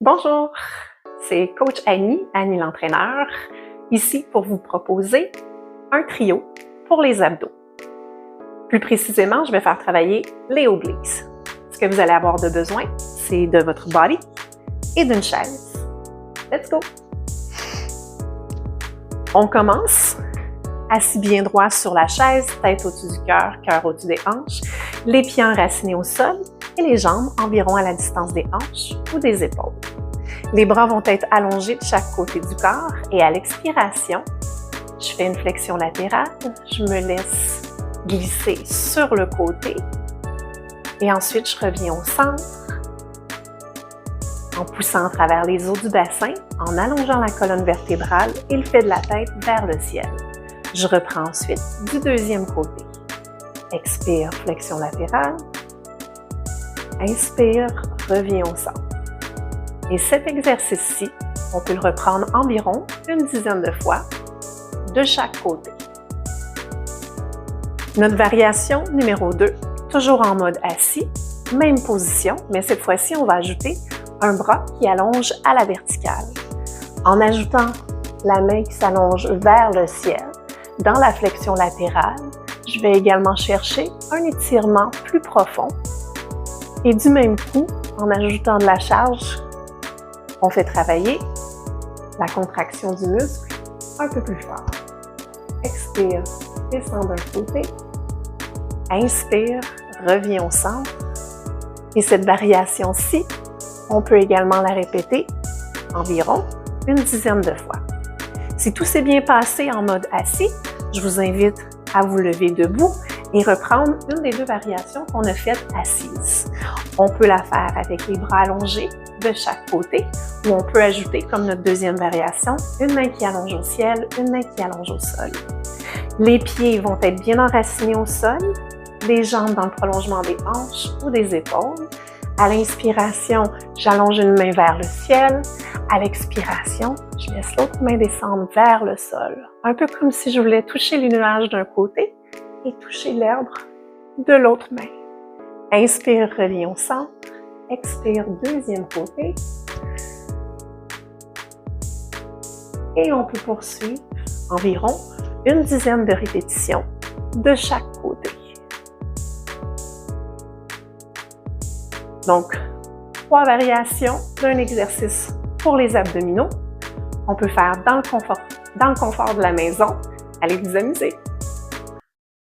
Bonjour, c'est Coach Annie, Annie l'entraîneur, ici pour vous proposer un trio pour les abdos. Plus précisément, je vais faire travailler les obliques. Ce que vous allez avoir de besoin, c'est de votre body et d'une chaise. Let's go! On commence assis bien droit sur la chaise, tête au-dessus du cœur au-dessus des hanches, les pieds enracinés au sol et les jambes environ à la distance des hanches ou des épaules. Les bras vont être allongés de chaque côté du corps et à l'expiration, je fais une flexion latérale, je me laisse glisser sur le côté et ensuite je reviens au centre en poussant à travers les os du bassin, en allongeant la colonne vertébrale et le fait de la tête vers le ciel. Je reprends ensuite du deuxième côté. Expire, flexion latérale. Inspire, reviens au centre. Et cet exercice-ci, on peut le reprendre environ une dizaine de fois de chaque côté. Notre variation numéro 2, toujours en mode assis, même position, mais cette fois-ci, on va ajouter un bras qui allonge à la verticale. En ajoutant la main qui s'allonge vers le ciel, dans la flexion latérale, je vais également chercher un étirement plus profond. Et du même coup, en ajoutant de la charge, on fait travailler la contraction du muscle un peu plus fort. Expire, descend d'un côté. Inspire, reviens au centre. Et cette variation-ci, on peut également la répéter environ une dizaine de fois. Si tout s'est bien passé en mode assis, je vous invite à vous lever debout et reprendre une des deux variations qu'on a faites assises. On peut la faire avec les bras allongés de chaque côté ou on peut ajouter comme notre deuxième variation une main qui allonge au ciel, une main qui allonge au sol. Les pieds vont être bien enracinés au sol, les jambes dans le prolongement des hanches ou des épaules. À l'inspiration, j'allonge une main vers le ciel. À l'expiration, je laisse l'autre main descendre vers le sol. Un peu comme si je voulais toucher les nuages d'un côté et toucher l'herbe de l'autre main. Inspire, reviens au centre. Expire, deuxième côté. Et on peut poursuivre environ une dizaine de répétitions de chaque côté. Donc, 3 variations d'un exercice pour les abdominaux. On peut faire dans le confort de la maison. Allez vous amuser!